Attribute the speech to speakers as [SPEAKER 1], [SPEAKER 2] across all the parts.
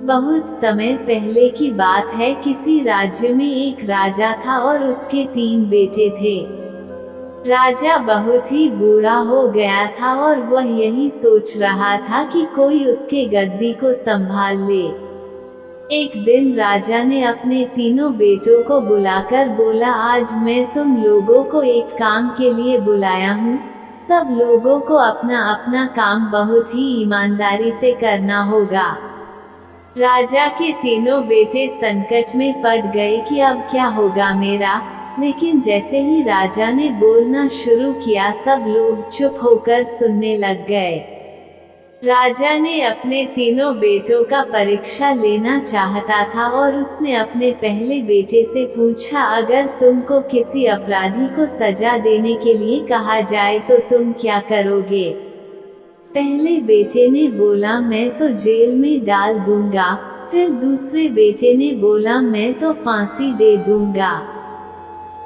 [SPEAKER 1] बहुत समय पहले की बात है। किसी राज्य में एक राजा था और उसके 3 बेटे थे। राजा बहुत ही बूढ़ा हो गया था और वह यही सोच रहा था कि कोई उसके गद्दी को संभाल ले। एक दिन राजा ने अपने तीनों बेटों को बुलाकर बोला, आज मैं तुम लोगों को एक काम के लिए बुलाया हूँ। सब लोगों को अपना अपना काम बहुत ही ईमानदारी से करना होगा। राजा के तीनों बेटे संकट में पड़ गए कि अब क्या होगा मेरा। लेकिन जैसे ही राजा ने बोलना शुरू किया, सब लोग चुप होकर सुनने लग गए। राजा ने अपने तीनों बेटों का परीक्षा लेना चाहता था और उसने अपने पहले बेटे से पूछा, अगर तुमको किसी अपराधी को सजा देने के लिए कहा जाए तो तुम क्या करोगे? पहले बेटे ने बोला, मैं तो जेल में डाल दूंगा। फिर दूसरे बेटे ने बोला, मैं तो फांसी दे दूंगा।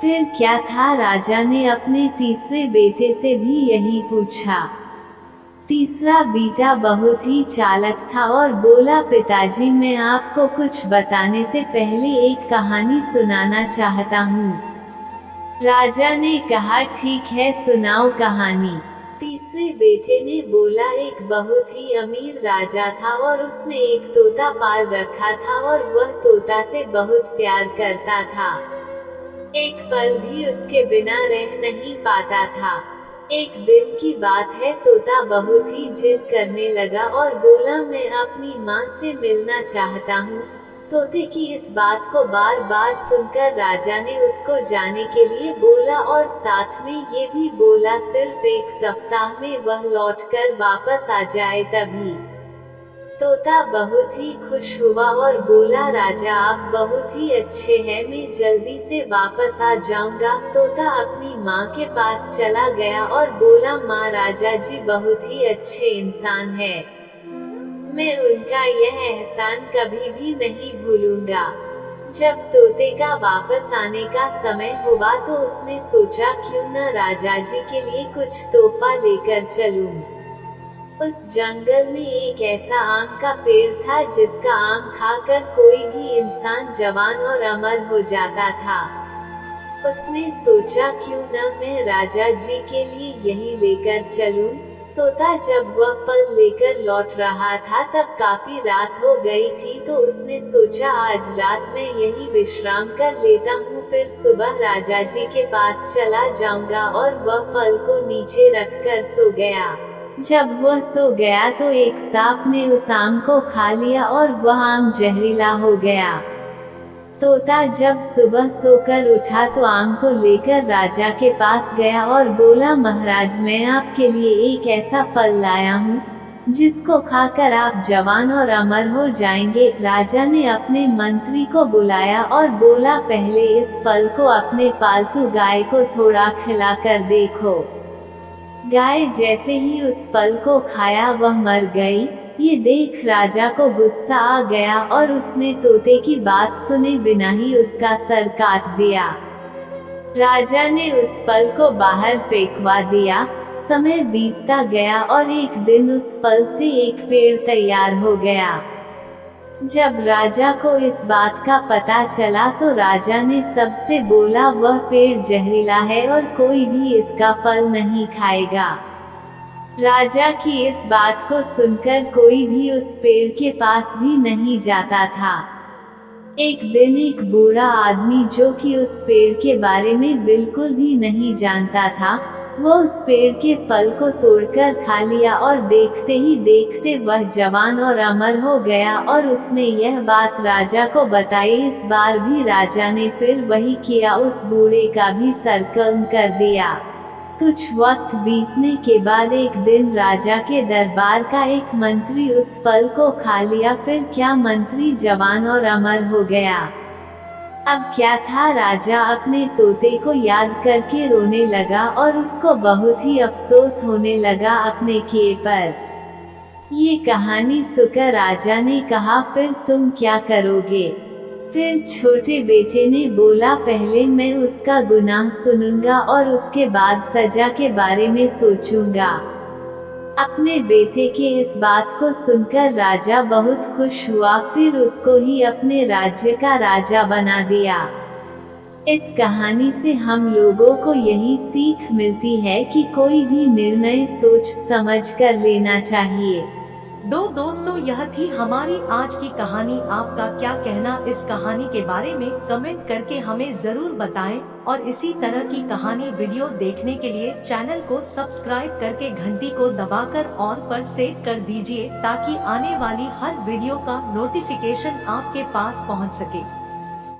[SPEAKER 1] फिर क्या था, राजा ने अपने तीसरे बेटे से भी यही पूछा। तीसरा बेटा बहुत ही चालाक था और बोला, पिताजी मैं आपको कुछ बताने से पहले एक कहानी सुनाना चाहता हूँ। राजा ने कहा, ठीक है, सुनाओ कहानी। तीसरे बेटे ने बोला, एक बहुत ही अमीर राजा था और उसने एक तोता पाल रखा था और वह तोता से बहुत प्यार करता था। एक पल भी उसके बिना रह नहीं पाता था। एक दिन की बात है, तोता बहुत ही जिद करने लगा और बोला, मैं अपनी माँ से मिलना चाहता हूँ। तोते की इस बात को बार बार सुनकर राजा ने उसको जाने के लिए बोला और साथ में ये भी बोला, सिर्फ 1 सप्ताह में वह लौटकर वापस आ जाए तभी। तोता बहुत ही खुश हुआ और बोला, राजा आप बहुत ही अच्छे हैं, मैं जल्दी से वापस आ जाऊंगा। तोता अपनी माँ के पास चला गया और बोला, माँ, राजा जी बहुत ही अच्छे इंसान हैं। मैं उनका यह एहसान कभी भी नहीं भूलूंगा। जब तोते का वापस आने का समय हुआ तो उसने सोचा, क्यों न राजा जी के लिए कुछ तोहफा लेकर चलूं। उस जंगल में एक ऐसा आम का पेड़ था जिसका आम खाकर कोई भी इंसान जवान और अमर हो जाता था। उसने सोचा, क्यों न मैं राजा जी के लिए यही लेकर चलूं। तोता जब वह फल लेकर लौट रहा था तब काफी रात हो गई थी, तो उसने सोचा, आज रात मैं यही विश्राम कर लेता हूँ, फिर सुबह राजा जी के पास चला जाऊंगा। और वह फल को नीचे रखकर सो गया। जब वह सो गया तो एक सांप ने उस आम को खा लिया और वह आम जहरीला हो गया। तोता जब सुबह सोकर उठा तो आम को लेकर राजा के पास गया और बोला, महाराज, मैं आपके लिए एक ऐसा फल लाया हूँ जिसको खाकर आप जवान और अमर हो जाएंगे। राजा ने अपने मंत्री को बुलाया और बोला, पहले इस फल को अपने पालतू गाय को थोड़ा खिलाकर देखो। गाय जैसे ही उस फल को खाया वह मर गई। ये देख राजा को गुस्सा आ गया और उसने तोते की बात सुने बिना ही उसका सर काट दिया। राजा ने उस फल को बाहर फेंकवा दिया। समय बीतता गया और एक दिन उस फल से एक पेड़ तैयार हो गया। जब राजा को इस बात का पता चला तो राजा ने सबसे बोला, वह पेड़ जहरीला है और कोई भी इसका फल नहीं खाएगा। राजा की इस बात को सुनकर कोई भी उस पेड़ के पास भी नहीं जाता था। एक दिन एक बूढ़ा आदमी, जो कि उस पेड़ के बारे में बिल्कुल भी नहीं जानता था, वो उस पेड़ के फल को तोड़कर खा लिया और देखते ही देखते वह जवान और अमर हो गया। और उसने यह बात राजा को बताई। इस बार भी राजा ने फिर वही किया, उस बूढ़े का भी सर कलम कर दिया। कुछ वक्त बीतने के बाद एक दिन राजा के दरबार का एक मंत्री उस फल को खा लिया। फिर क्या, मंत्री जवान और अमर हो गया। अब क्या था, राजा अपने तोते को याद करके रोने लगा और उसको बहुत ही अफसोस होने लगा अपने किए पर। ये कहानी सुनकर राजा ने कहा, फिर तुम क्या करोगे? फिर छोटे बेटे ने बोला, पहले मैं उसका गुनाह सुनूंगा और उसके बाद सजा के बारे में सोचूंगा। अपने बेटे के इस बात को सुनकर राजा बहुत खुश हुआ, फिर उसको ही अपने राज्य का राजा बना दिया। इस कहानी से हम लोगों को यही सीख मिलती है कि कोई भी निर्णय सोच समझ कर लेना चाहिए।
[SPEAKER 2] दोस्तों, यह थी हमारी आज की कहानी। आपका क्या कहना इस कहानी के बारे में कमेंट करके हमें जरूर बताएं, और इसी तरह की कहानी वीडियो देखने के लिए चैनल को सब्सक्राइब करके घंटी को दबाकर ऑल पर सेट कर दीजिए, ताकि आने वाली हर वीडियो का नोटिफिकेशन आपके पास पहुंच सके।